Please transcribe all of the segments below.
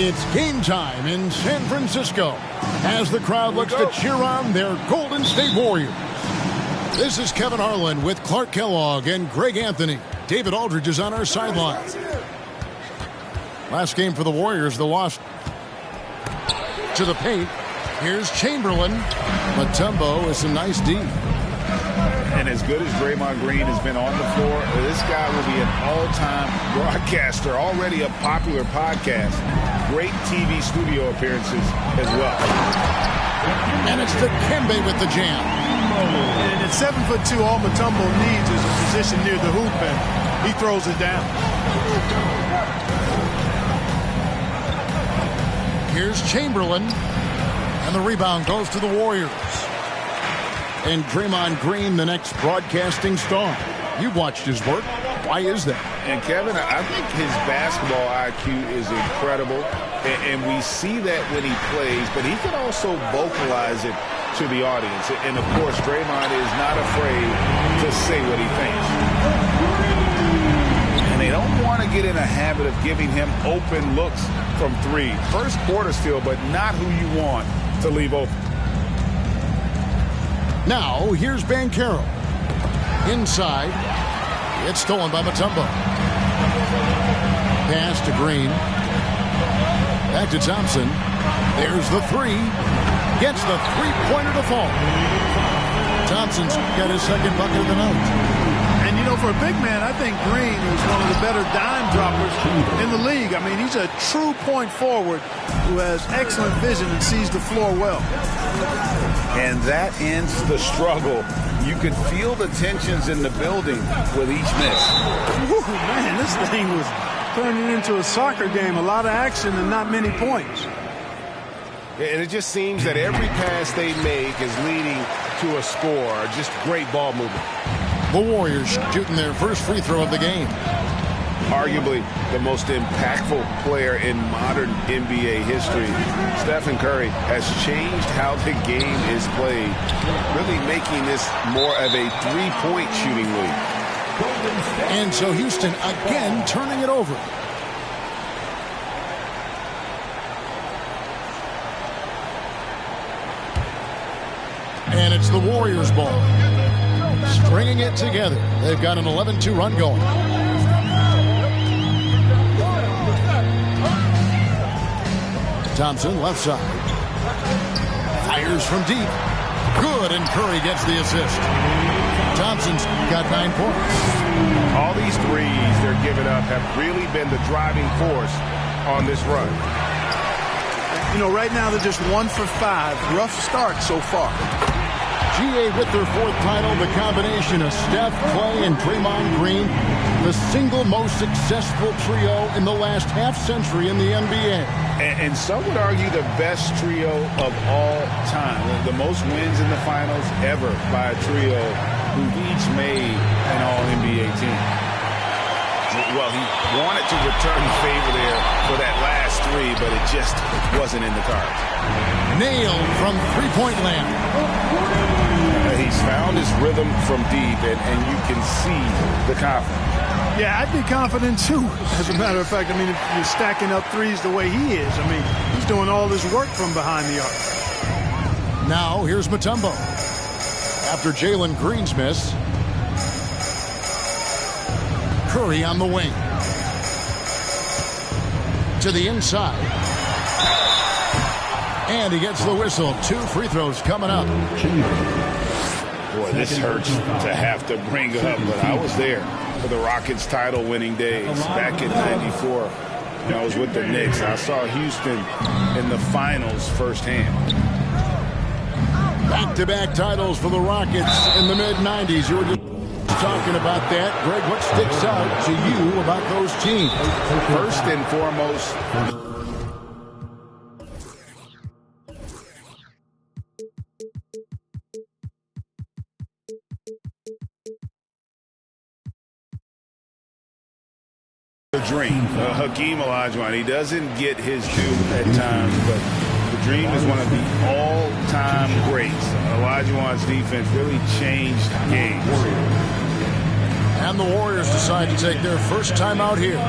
It's game time in San Francisco as the crowd looks to cheer on their Golden State Warriors. This is Kevin Harlan with Clark Kellogg and Greg Anthony. David Aldridge is on our sideline. Last game for the Warriors, the loss to the paint. Here's Chamberlain. Mutombo is some nice D. And as good as Draymond Green has been on the floor, this guy will be an all-time broadcaster, already a popular podcast. Great TV studio appearances as well. And it's Dikembe with the jam. And at 7'2", all Mutombo needs is a position near the hoop, and he throws it down. Here's Chamberlain, and the rebound goes to the Warriors. And Draymond Green, the next broadcasting star. You've watched his work. Why is that? And Kevin, I think his basketball IQ is incredible, and we see that when he plays, but he can also vocalize it to the audience. And of course, Draymond is not afraid to say what he thinks. And they don't want to get in a habit of giving him open looks from three. First quarter still, but not who you want to leave open. Now, here's Banchero. Inside. It's stolen by Mutombo. Pass to Green. Back to Thompson. There's the three. Gets the three-pointer to fall. Thompson's got his second bucket of the night. And, you know, for a big man, I think Green is one of the better dime droppers in the league. I mean, he's a true point forward who has excellent vision and sees the floor well. And that ends the struggle. You could feel the tensions in the building with each miss. Woo, man, this thing was turning into a soccer game. A lot of action and not many points. And it just seems that every pass they make is leading to a score. Just great ball movement. The Warriors shooting their first free throw of the game. Arguably the most impactful player in modern NBA history, Stephen Curry, has changed how the game is played, really making this more of a three-point shooting league. And so Houston again turning it over. And it's the Warriors' ball. Stringing it together. They've got an 11-2 run going. Thompson, left side. Fires from deep. Good, and Curry gets the assist. Thompson's got 9 points. All these threes they're giving up have really been the driving force on this run. You know, right now they're just 1 for 5. Rough start so far. GA with their 4th title, the combination of Steph, Clay, and Draymond Green, the single most successful trio in the last half-century in the NBA. And some would argue the best trio of all time. The most wins in the finals ever by a trio who've each made an All-NBA team. Well, he wanted to return the favor there for that last three, but it just wasn't in the cards. Nailed from three-point land. He's found his rhythm from deep, and you can see the confidence. Yeah, I'd be confident, too. As a matter of fact, I mean, if you're stacking up threes the way he is, I mean, he's doing all this work from behind the arc. Now, here's Mutombo. After Jalen Green's miss, Curry on the wing. To the inside. And he gets the whistle. 2 free throws coming up. Boy, this hurts to have to bring it up, but I was there for the Rockets title-winning days back in '94. I was with the Knicks. I saw Houston in the finals firsthand. Back-to-back titles for the Rockets in the mid-'90s. You were just talking about that. Greg, what sticks out to you about those teams? First and foremost, the dream. Hakeem Olajuwon, he doesn't get his due at times, but the dream is one of the all-time greats. Olajuwon's defense really changed games. And the Warriors decide to take their first time out here.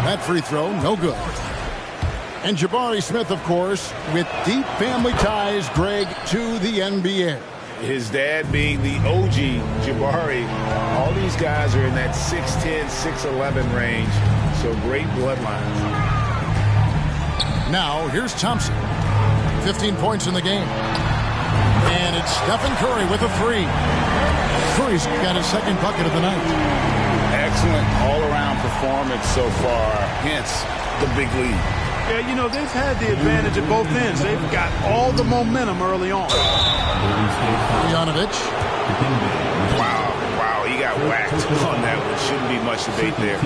That free throw, no good. And Jabari Smith, of course, with deep family ties, Greg, to the NBA. His dad being the OG Jabari. All these guys are in that 6'10", 6'11" range. So great bloodlines. Now, here's Thompson. 15 points in the game. And it's Stephen Curry with a three. Curry's got his second bucket of the night. Excellent all-around performance so far, hence the big lead. Yeah, you know, they've had the advantage at both ends. They've got all the momentum early on. Bogdanovic. Wow, he got whacked on that one. Shouldn't be much debate there.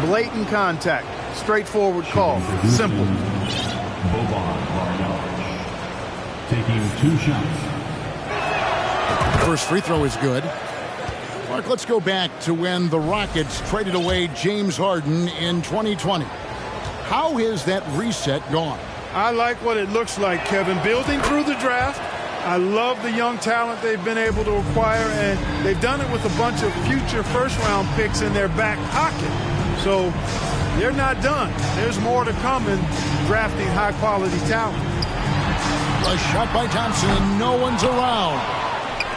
Blatant contact. Straightforward call. Simple. Taking 2 shots. First free throw is good. Mark, let's go back to when the Rockets traded away James Harden in 2020. How has that reset gone? I like what it looks like, Kevin. Building through the draft. I love the young talent they've been able to acquire, and they've done it with a bunch of future first-round picks in their back pocket. So they're not done. There's more to come in drafting high-quality talent. A shot by Thompson. No one's around.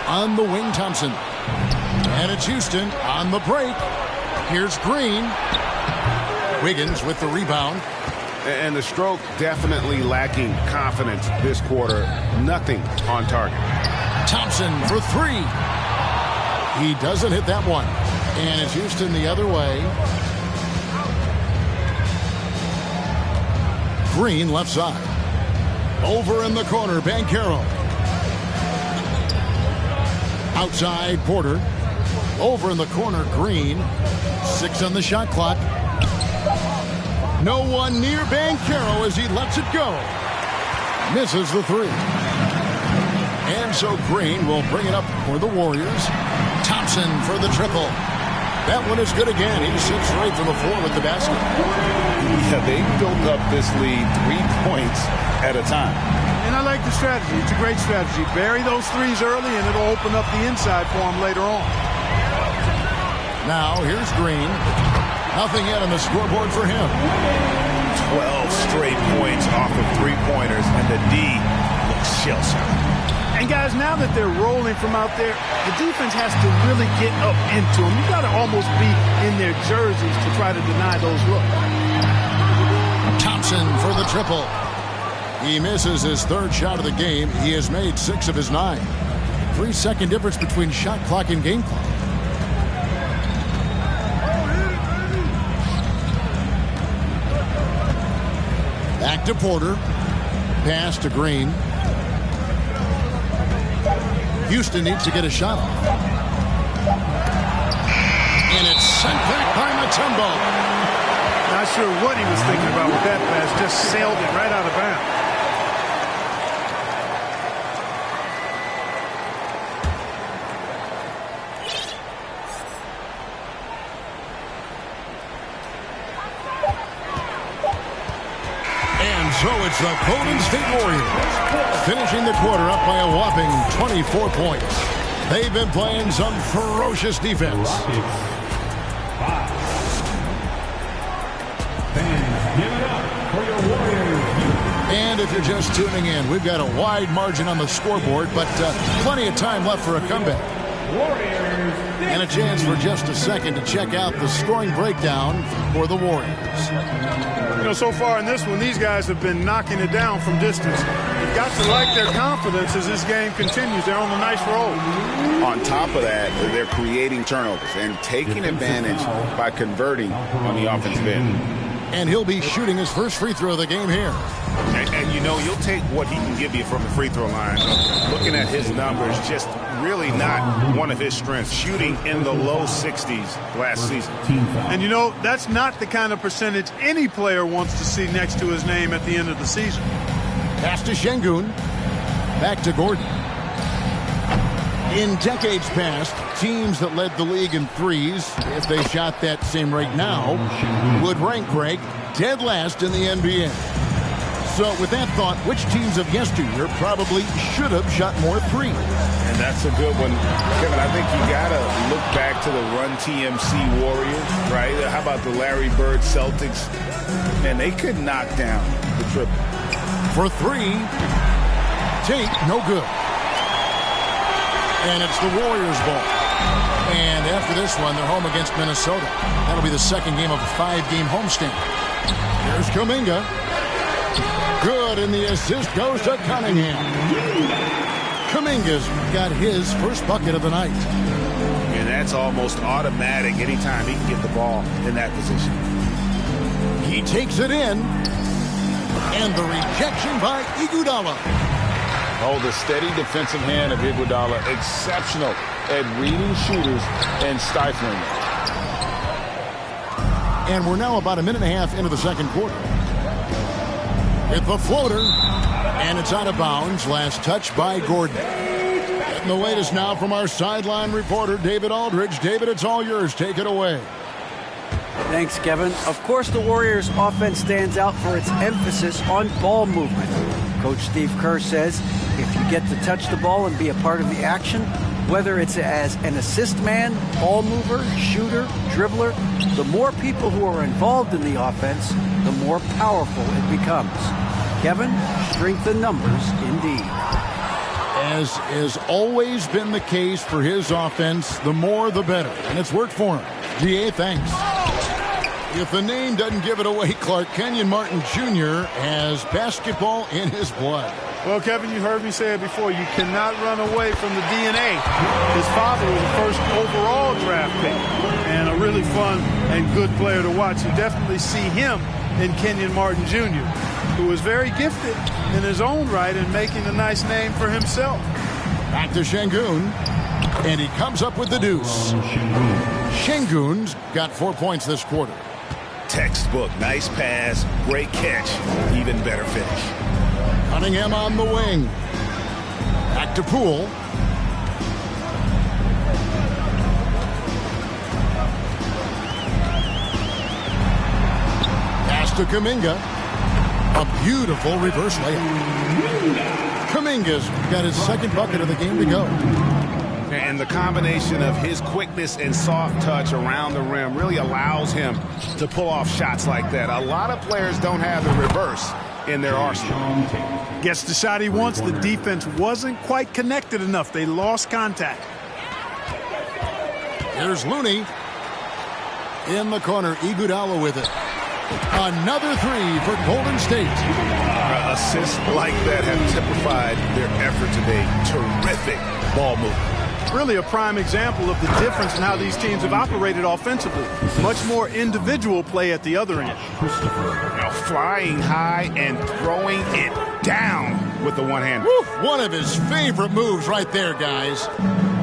On the wing, Thompson. And it's Houston on the break. Here's Green. Wiggins with the rebound. And the stroke definitely lacking confidence this quarter. Nothing on target. Thompson for three. He doesn't hit that one. And it's Houston the other way. Green left side. Over in the corner, Banchero. Outside, Porter. Over in the corner, Green. 6 on the shot clock. No one near Banchero as he lets it go. Misses the three. And so Green will bring it up for the Warriors. Thompson for the triple. That one is good again. He sits right from the floor with the basket. Yeah, they built up this lead 3 points at a time. And I like the strategy. It's a great strategy. Bury those threes early, and it'll open up the inside for them later on. Now, here's Green. Nothing yet on the scoreboard for him. 12 straight points off of three-pointers, and the D looks shell-shocked. And guys, now that they're rolling from out there, the defense has to really get up into them. You got to almost be in their jerseys to try to deny those looks. Thompson for the triple. He misses his third shot of the game. He has made 6 of his 9. 3-second difference between shot clock and game clock. Back to Porter. Pass to Green. Houston needs to get a shot off. And it's sent back by Mutombo. Not sure what he was thinking about with that pass. Just sailed it right out of bounds. So it's the Golden State Warriors finishing the quarter up by a whopping 24 points. They've been playing some ferocious defense. And if you're just tuning in, we've got a wide margin on the scoreboard, but plenty of time left for a comeback. And a chance for just a second to check out the scoring breakdown for the Warriors. You know, so far in this one, these guys have been knocking it down from distance. You've got to like their confidence as this game continues. They're on a nice roll. On top of that, they're creating turnovers and taking advantage by converting on the offensive end. And he'll be shooting his first free throw of the game here. And you know, you'll take what he can give you from the free throw line. Looking at his numbers, just really not one of his strengths. Shooting in the low 60s last season. And you know, that's not the kind of percentage any player wants to see next to his name at the end of the season. Pass to Şengün. Back to Gordon. In decades past, teams that led the league in threes, if they shot that same rate now, would rank Greg dead last in the NBA. So with that thought, which teams of yesteryear probably should have shot more threes? And that's a good one. Kevin, I think you got to look back to the Run TMC Warriors, right? How about the Larry Bird Celtics? Man, they could knock down the triple. For three, Tate, no good. And it's the Warriors' ball. And after this one, they're home against Minnesota. That'll be the second game of a 5-game homestand. Here's Kuminga. Good, and the assist goes to Cunningham. Kuminga's got his first bucket of the night. And that's almost automatic anytime he can get the ball in that position. He takes it in. And the rejection by Iguodala. Oh, the steady defensive hand of Iguodala. Exceptional at reading shooters and stifling them. And we're now about a minute and a half into the second quarter. With the floater. And it's out of bounds. Last touch by Gordon. Getting the latest now from our sideline reporter, David Aldridge. David, it's all yours. Take it away. Thanks, Kevin. Of course, the Warriors' offense stands out for its emphasis on ball movement. Coach Steve Kerr says if you get to touch the ball and be a part of the action, whether it's as an assist man, ball mover, shooter, dribbler, the more people who are involved in the offense, the more powerful it becomes. Kevin, strength in numbers indeed. As has always been the case for his offense, the more the better. And it's worked for him. GA, thanks. If the name doesn't give it away, Clark, Kenyon Martin Jr. has basketball in his blood. Well, Kevin, you heard me say it before. You cannot run away from the DNA. His father was a first overall draft pick and a really fun and good player to watch. You definitely see him in Kenyon Martin Jr., who is very gifted in his own right and making a nice name for himself. Back to Şengün, and he comes up with the deuce. Şengün's got 4 points this quarter. Textbook, nice pass, great catch, even better finish. Cunningham on the wing. Back to Poole. Pass to Kuminga. A beautiful reverse layup. Kuminga's got his second bucket of the game to go. And the combination of his quickness and soft touch around the rim really allows him to pull off shots like that. A lot of players don't have the reverse in their arsenal. Gets the shot he wants. The defense wasn't quite connected enough. They lost contact. Here's Looney. In the corner, Iguodala with it. Another three for Golden State. Assists like that have typified their effort today. Terrific ball movement. Really a prime example of the difference in how these teams have operated offensively. Much more individual play at the other end. Now flying high and throwing it down with the one hand. One of his favorite moves right there, guys.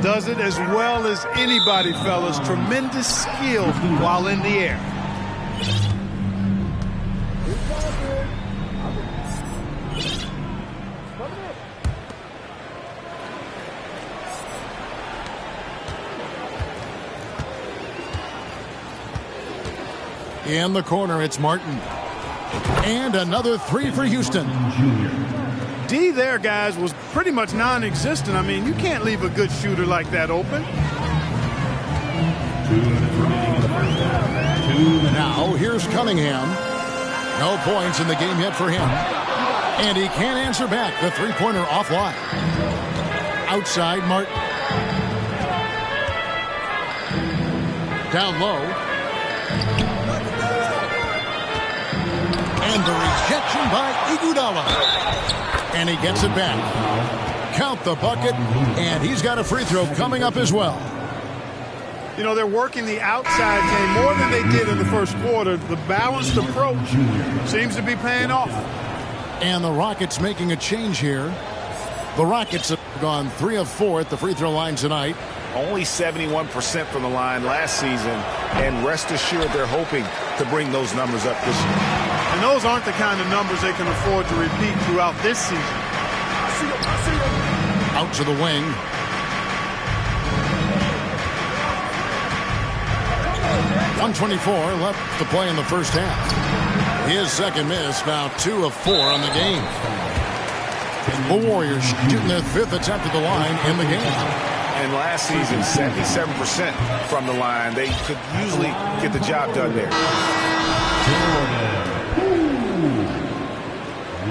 Does it as well as anybody, fellas. Tremendous skill while in the air. In the corner, it's Martin. And another three for Houston. D there, guys, was pretty much non-existent. I mean, you can't leave a good shooter like that open. Now, here's Cunningham. No points in the game yet for him. And he can't answer back. The three-pointer offline. Outside, Martin. Down low. And the rejection by Iguodala. And he gets it back. Count the bucket, and he's got a free throw coming up as well. You know, they're working the outside game more than they did in the first quarter. The balanced approach seems to be paying off. And the Rockets making a change here. The Rockets have gone 3 of 4 at the free throw line tonight. Only 71% from the line last season, and rest assured they're hoping to bring those numbers up this year. And those aren't the kind of numbers they can afford to repeat throughout this season. Out to the wing. .124 left to play in the first half. His second miss, now 2 of 4 on the game. The Warriors shooting their 5th attempt at the line in the game. And last season, 77% from the line. They could usually get the job done there.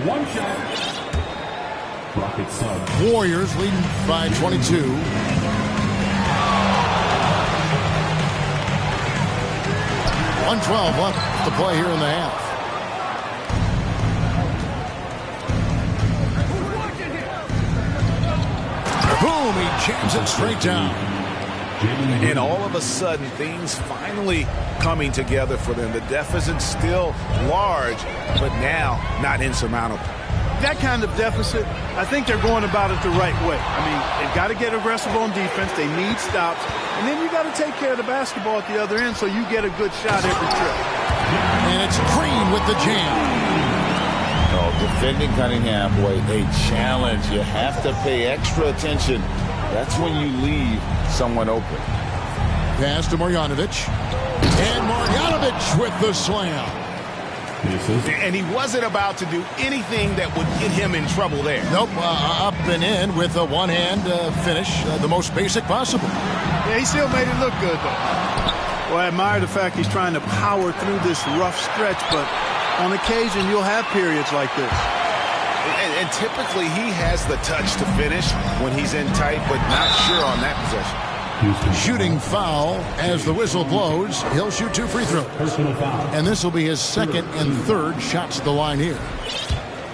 One shot. Rocket sub. Warriors leading by 22. .112 left to play here in the half. Boom, he jams it straight down. And all of a sudden, things finally coming together for them. The deficit's still large, but now not insurmountable. That kind of deficit, I think they're going about it the right way. I mean, they've got to get aggressive on defense. They need stops. And then you got to take care of the basketball at the other end so you get a good shot every trip. And it's Green with the jam. Oh, defending Cunningham, boy, a challenge. You have to pay extra attention. That's when you leave someone open. Pass to Marjanovic. And Marjanovic with the slam. And he wasn't about to do anything that would get him in trouble there. Nope, up and in with a one-hand finish, the most basic possible. Yeah, he still made it look good, though. Well, I admire the fact he's trying to power through this rough stretch, but on occasion you'll have periods like this. And typically he has the touch to finish when he's in tight, but not sure on that possession. Shooting foul as the whistle blows. He'll shoot 2 free throws. Personal foul. And this will be his second and third shots at the line here.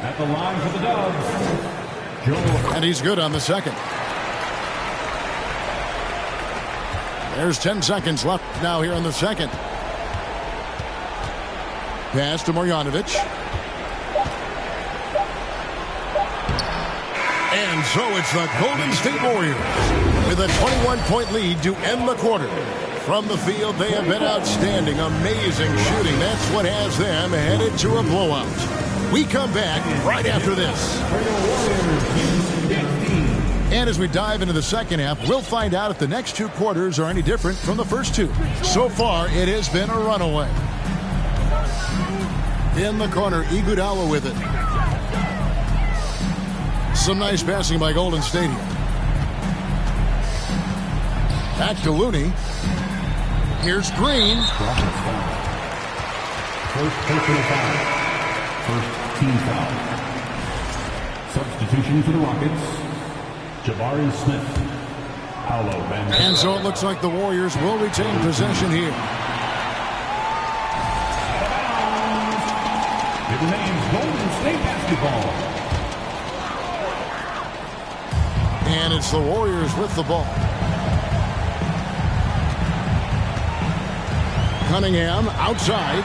At the line for the Dubs, Joe. And he's good on the second. There's 10 seconds left now here in the second. Pass to Marjanovic. And so it's the Golden State Warriors with a 21-point lead to end the quarter. From the field, they have been outstanding. Amazing shooting. That's what has them headed to a blowout. We come back right after this. And as we dive into the second half, we'll find out if the next 2 quarters are any different from the first 2. So far, it has been a runaway. In the corner, Iguodala with it. Some nice passing by Golden State here. Back to Looney. Here's Green. First personal foul. First team foul. Substitution for the Rockets. Jabari Smith. Paolo Banchero. And so it looks like the Warriors will retain possession here. It remains Golden State basketball. And it's the Warriors with the ball. Cunningham outside.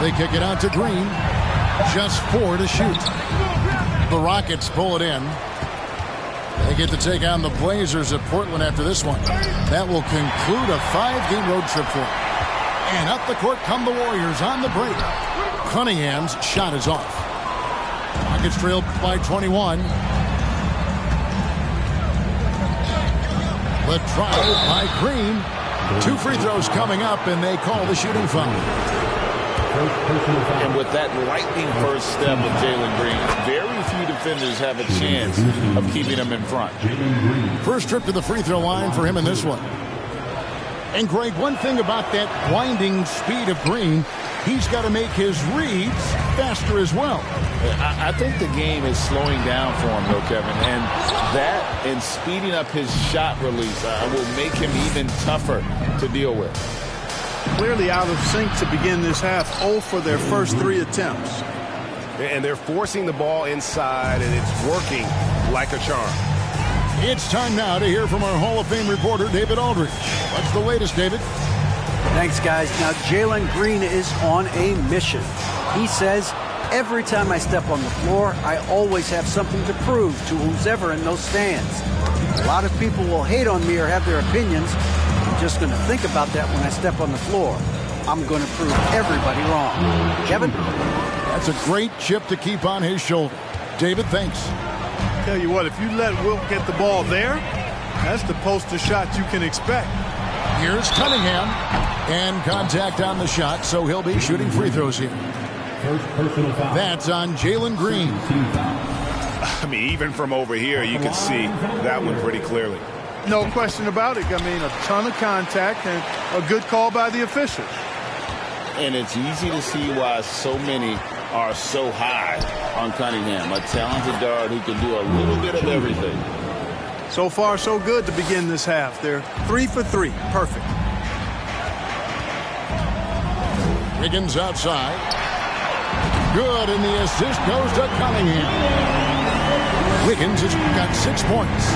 They kick it out to Green. Just 4 to shoot. The Rockets pull it in. They get to take on the Blazers at Portland after this one. That will conclude a 5-game road trip for them. And up the court come the Warriors on the break. Cunningham's shot is off. Rockets trail by 21. The try by Green. 2 free throws coming up, and they call the shooting foul. And with that lightning first step of Jalen Green, very few defenders have a chance of keeping him in front. First trip to the free throw line for him in this one. And Greg, one thing about that winding speed of Green, he's got to make his reads faster as well. I think the game is slowing down for him, though, Kevin. And that and speeding up his shot release will make him even tougher to deal with. Clearly out of sync to begin this half. 0 for their first 3 attempts. And they're forcing the ball inside, and it's working like a charm. It's time now to hear from our Hall of Fame reporter, David Aldridge. What's the latest, David? Thanks, guys. Now, Jalen Green is on a mission. He says, every time I step on the floor, I always have something to prove to who's ever in those stands. A lot of people will hate on me or have their opinions. I'm just going to think about that when I step on the floor. I'm going to prove everybody wrong. Kevin? That's a great chip to keep on his shoulder. David, thanks. Tell you what, if you let Wilt get the ball there, that's the poster shot you can expect. Here's Cunningham. And contact on the shot, so he'll be shooting free throws here. First personal foul. That's on Jalen Green. I mean, even from over here, you can see that one pretty clearly. No question about it. I mean, a ton of contact and a good call by the officials. And it's easy to see why so many are so high on Cunningham, a talented guard who can do a little bit of everything. So far, so good to begin this half. They're 3 for 3. Perfect. Wiggins outside. Good, and the assist goes to Cunningham. Wiggins has got 6 points.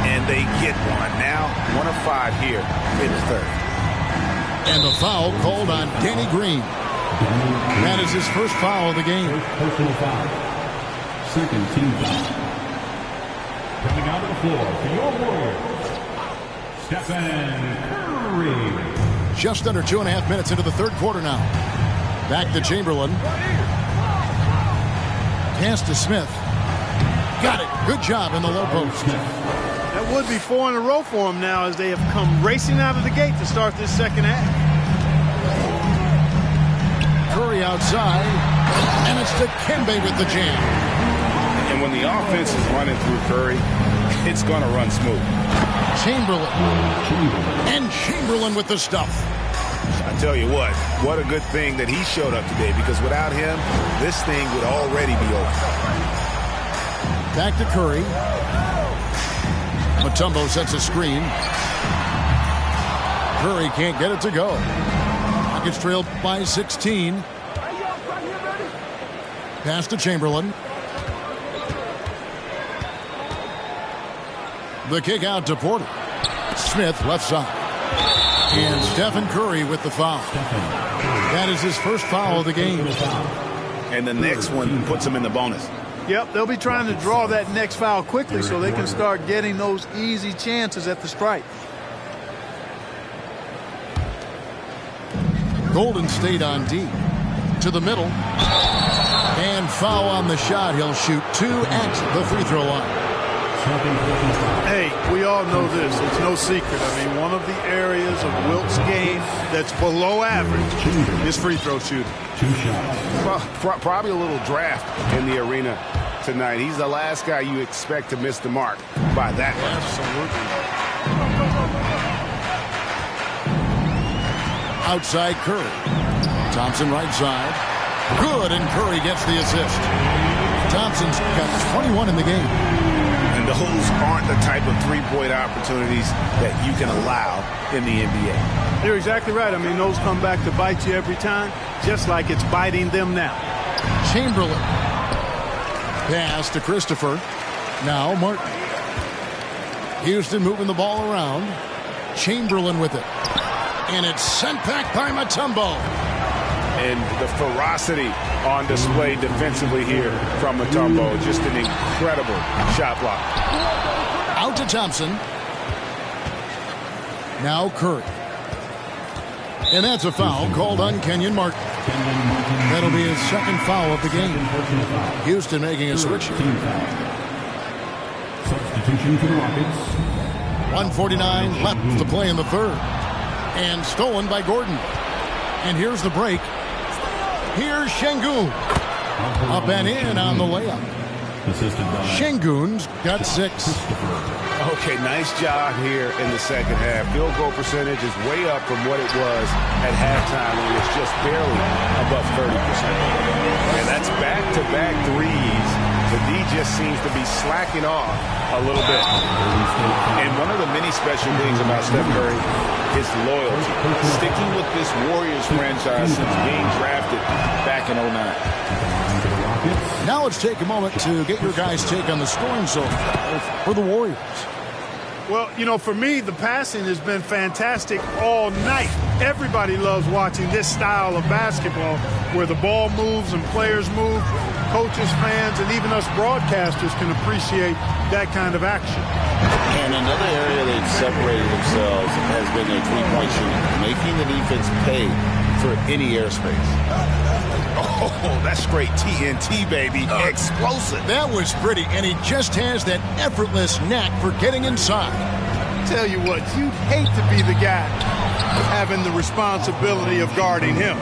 And they get one. Now 1 of 5 here in the third. And a foul called on Danny Green. That is his first foul of the game. First personal foul. Second team foul. Coming out of the floor for your Warriors, Stephen Curry. Just under 2.5 minutes into the third quarter now. Back to Chamberlain. Pass to Smith. Got it. Good job in the low post. That would be 4 in a row for him now as they have come racing out of the gate to start this second half. Curry outside. And it's to Kembe with the jam. And when the offense is running through Curry, it's going to run smooth. Chamberlain. And Chamberlain with the stuff. I tell you what a good thing that he showed up today, because without him, this thing would already be over. Back to Curry. Mutombo sets a screen. Curry can't get it to go. Rockets trailed by 16. Pass to Chamberlain. The kick out to Porter. Smith left side. And Stephen Curry with the foul. That is his first foul of the game. And the next one puts him in the bonus. Yep, they'll be trying to draw that next foul quickly so they can start getting those easy chances at the stripe. Golden State on D. To the middle. And foul on the shot. He'll shoot 2 at the free throw line. Hey, we all know this. It's no secret. I mean, one of the areas of Wilt's game that's below average is free throw shooting. 2 shots. Probably a little draft in the arena tonight. He's the last guy you expect to miss the mark by that much. Absolutely. Outside Curry. Thompson right side. Good, and Curry gets the assist. Thompson's got 21 in the game. And those aren't the type of three-point opportunities that you can allow in the NBA. You're exactly right. I mean, those come back to bite you every time, just like it's biting them now. Chamberlain. Pass to Christopher. Now Martin. Houston moving the ball around. Chamberlain with it. And it's sent back by Mutombo. And the ferocity on display defensively here from Mutombo. Just an incredible shot block. Out to Thompson. Now Curry. And that's a foul called on Kenyon Martin. That'll be his second foul of the game. Houston making a switch. Substitution for the Rockets. 1:49 left to play in the third. And stolen by Gordon. And here's the break. Here's Şengün. Up and in on the layup. Şengün's got 6. Okay, nice job here in the second half. Field goal percentage is way up from what it was at halftime when it was just barely above 30%. And that's back-to-back threes. The D just seems to be slacking off a little bit. And one of the many special things about Steph Curry is loyalty. Sticking with this Warriors franchise since being drafted back in 09. Now let's take a moment to get your guys' take on the scoring so far for the Warriors. Well, you know, for me, the passing has been fantastic all night. Everybody loves watching this style of basketball where the ball moves and players move. Coaches, fans, and even us broadcasters can appreciate that kind of action. And another area they've separated themselves has been their three-point shooting, making the defense pay for any airspace. Oh, that's straight TNT, baby. Explosive. That was pretty, and he just has that effortless knack for getting inside. Tell you what, you'd hate to be the guy having the responsibility of guarding him.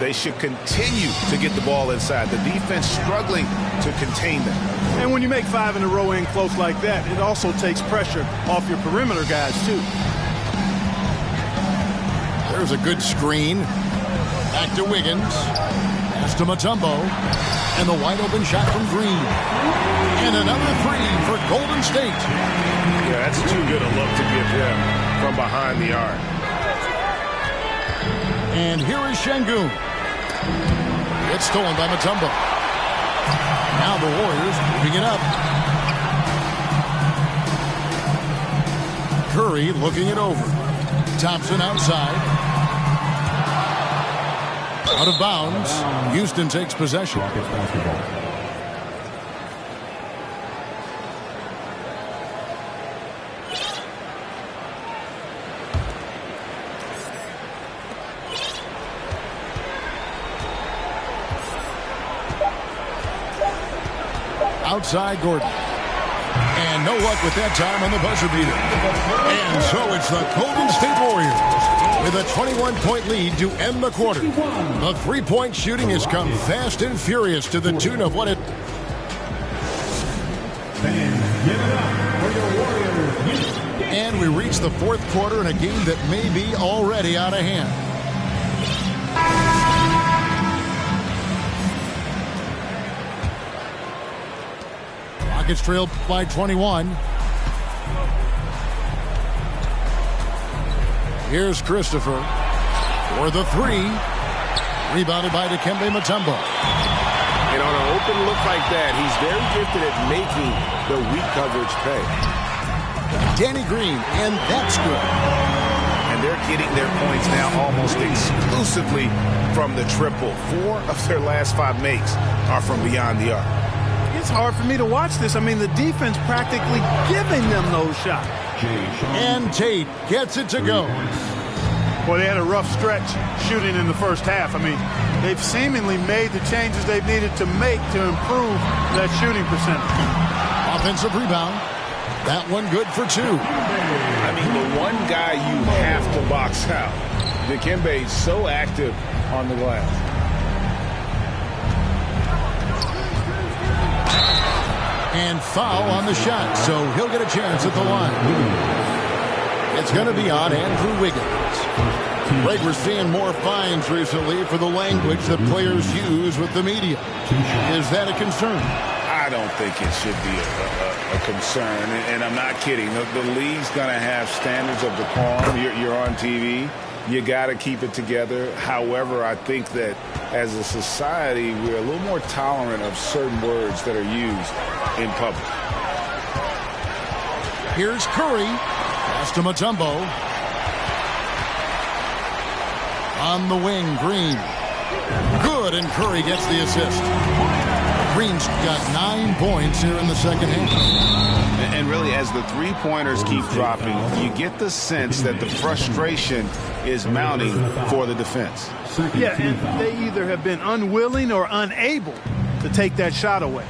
They should continue to get the ball inside. The defense struggling to contain them. And when you make 5 in a row in close like that, it also takes pressure off your perimeter guys, too. There's a good screen. Back to Wiggins. Pass to Mutombo. And the wide open shot from Green. And another three for Golden State. Yeah, that's too good a look to give him from behind the arc. And here is Şengün. It's stolen by Mutombo. Now the Warriors moving it up. Curry looking it over. Thompson outside. Out of bounds. Houston takes possession. Outside Gordon. And no luck with that time on the buzzer beater. And so it's the Golden State Warriors with a 21-point lead to end the quarter. The three-point shooting has come fast and furious to the tune of what it... And we reach the fourth quarter in a game that may be already out of hand. Rockets trailed by 21. Here's Christopher for the three. Rebounded by Dikembe Mutombo. And on an open look like that, he's very gifted at making the weak coverage pay. Danny Green, and that's good. And they're getting their points now almost exclusively from the triple. 4 of their last 5 makes are from beyond the arc. It's hard for me to watch this. I mean, the defense practically giving them those shots. And Tate gets it to go. Well, they had a rough stretch shooting in the first half. I mean, they've seemingly made the changes they've needed to make to improve that shooting percentage. Offensive rebound. That one good for 2. I mean, the one guy you have to box out. Dikembe so active on the glass. And foul on the shot, so he'll get a chance at the line. It's going to be on Andrew Wiggins. Greg, we're seeing more fines recently for the language that players use with the media. Is that a concern? I don't think it should be a concern, and I'm not kidding. The league's going to have standards of decorum. You're on TV. You got to keep it together. However, I think that as a society, we're a little more tolerant of certain words that are used in public. Here's Curry. Pass to Mutombo. On the wing, Green. Good, and Curry gets the assist. Green's got 9 points here in the second half. And really, as the three-pointers keep dropping, you get the sense that the frustration is mounting for the defense. Yeah, and they either have been unwilling or unable to take that shot away.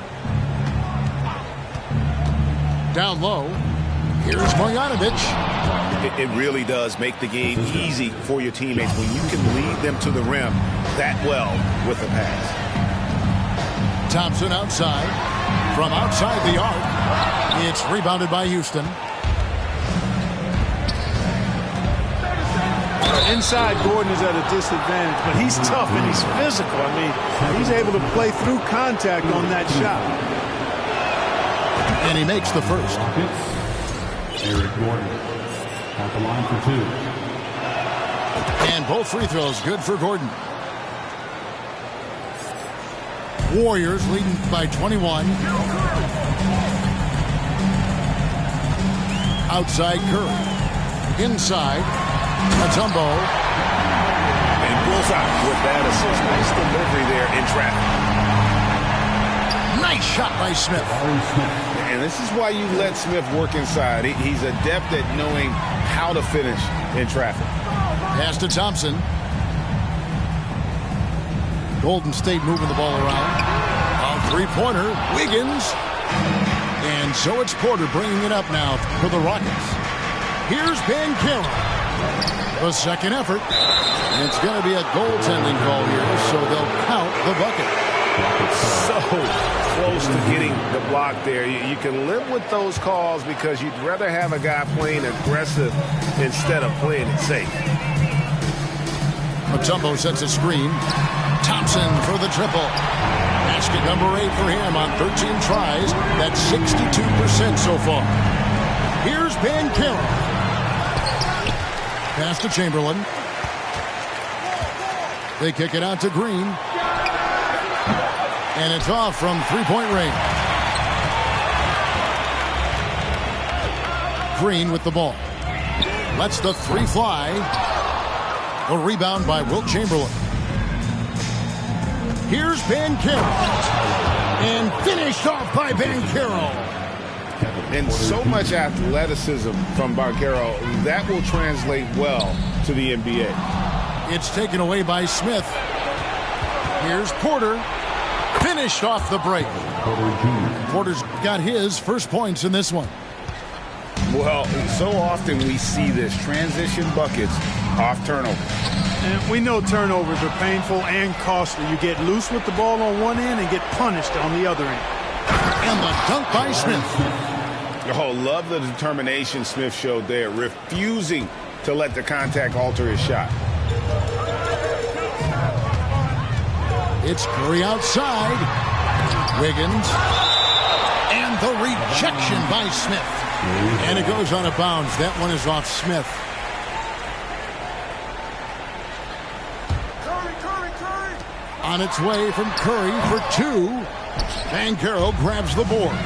Down low, here's Marjanovic. It really does make the game easy for your teammates when you can lead them to the rim that well with a pass. Thompson outside. From outside the arc, it's rebounded by Houston. Inside, Gordon is at a disadvantage, but he's tough and he's physical. I mean, he's able to play through contact on that shot. And he makes the first. Eric Gordon at the line for 2. And both free throws good for Gordon. Warriors leading by 21. Outside Curry. Inside. Mutombo. And bullseye with that assist. Nice delivery there in traffic. Nice shot by Smith. And this is why you let Smith work inside. He's adept at knowing how to finish in traffic. Pass to Thompson. Golden State moving the ball around. A three-pointer, Wiggins. And so it's Porter bringing it up now for the Rockets. Here's Banchero. The second effort. And it's going to be a goaltending call here, so they'll count the bucket. So close to getting the block there. You can live with those calls because you'd rather have a guy playing aggressive instead of playing it safe. Mutombo sets a screen. Thompson for the triple. Basket number 8 for him on 13 tries. That's 62% so far. Here's Banchero. Pass to Chamberlain. They kick it out to Green. And it's off from three-point range. Green with the ball. Lets the three fly. A rebound by Wilt Chamberlain. Here's Banchero. And finished off by Banchero. And so much athleticism from Banchero. That will translate well to the NBA. It's taken away by Smith. Here's Porter. Finished off the break. Porter's got his first points in this one. Well, so often we see this. Transition buckets off turnover. And we know turnovers are painful and costly. You get loose with the ball on one end and get punished on the other end. And the dunk by Smith. Oh, love the determination Smith showed there, refusing to let the contact alter his shot. It's Curry outside. Wiggins. And the rejection by Smith. And it goes on a bounce. That one is off Smith. Curry. On its way from Curry for 2. Banchero grabs the board.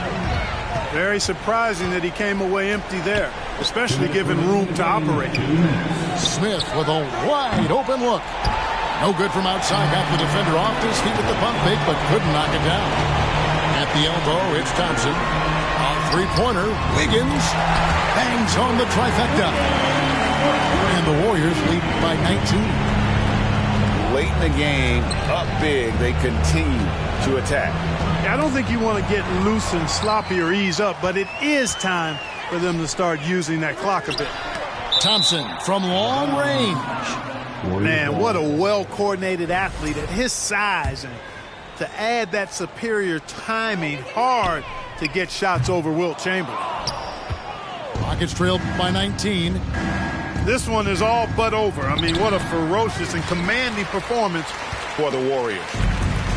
Very surprising that he came away empty there, especially given room to operate. Smith with a wide open look. No good from outside. Got the defender off his feet with the pump fake, but couldn't knock it down. At the elbow, it's Thompson. On three-pointer, Wiggins bangs home the trifecta. And the Warriors lead by 19. Late in the game, up big, they continue to attack. I don't think you want to get loose and sloppy or ease up, but it is time for them to start using that clock a bit. Thompson from long range. Man, what a well-coordinated athlete at his size. And to add that superior timing, hard to get shots over Wilt Chamberlain. Rockets trailed by 19. This one is all but over. I mean, what a ferocious and commanding performance for the Warriors.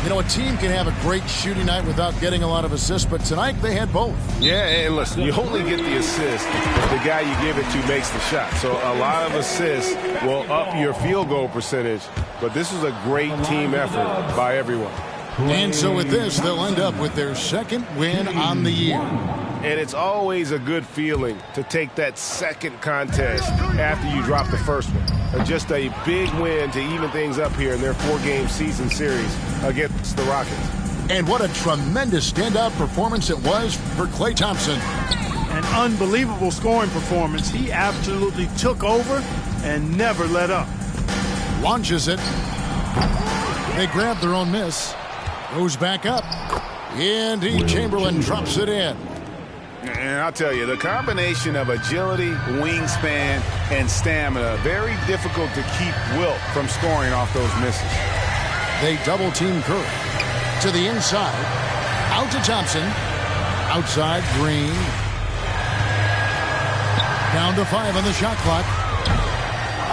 You know, a team can have a great shooting night without getting a lot of assists, but tonight they had both. Yeah, and listen, you only get the assist if the guy you give it to makes the shot. So a lot of assists will up your field goal percentage, but this is a great team effort by everyone. And so with this, they'll end up with their second win on the year. And it's always a good feeling to take that second contest after you drop the first one. Just a big win to even things up here in their 4-game season series against the Rockets. And what a tremendous standout performance it was for Klay Thompson. An unbelievable scoring performance. He absolutely took over and never let up. Launches it. They grab their own miss. Goes back up. Indeed, Chamberlain drops it in. And I'll tell you, the combination of agility, wingspan, and stamina, very difficult to keep Wilt from scoring off those misses. They double-team Curry. To the inside. Out to Thompson. Outside, Green. Down to 5 on the shot clock.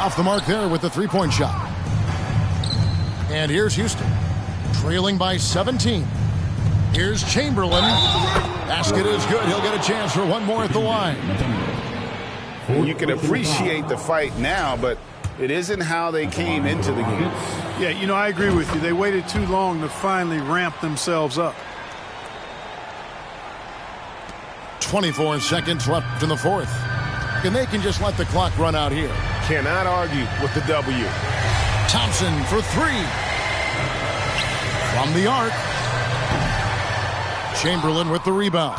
Off the mark there with the three-point shot. And here's Houston. Trailing by 17. Here's Chamberlain. Basket is good. He'll get a chance for one more at the line. You can appreciate the fight now, but it isn't how they came into the game. Yeah, you know, I agree with you. They waited too long to finally ramp themselves up. 24 seconds left in the fourth. And they can just let the clock run out here. Cannot argue with the W. Thompson for 3. From the arc. Chamberlain with the rebound.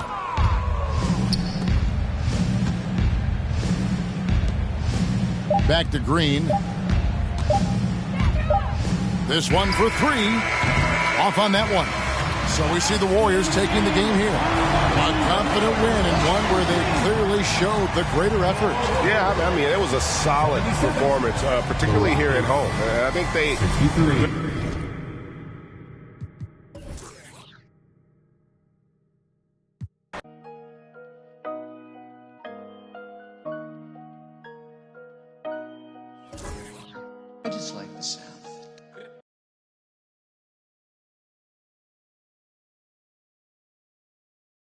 Back to Green. This one for 3. Off on that one. So we see the Warriors taking the game here. A confident win and one where they clearly showed the greater effort. Yeah, I mean, it was a solid performance, particularly here at home. I think they... 63. I just like the sound.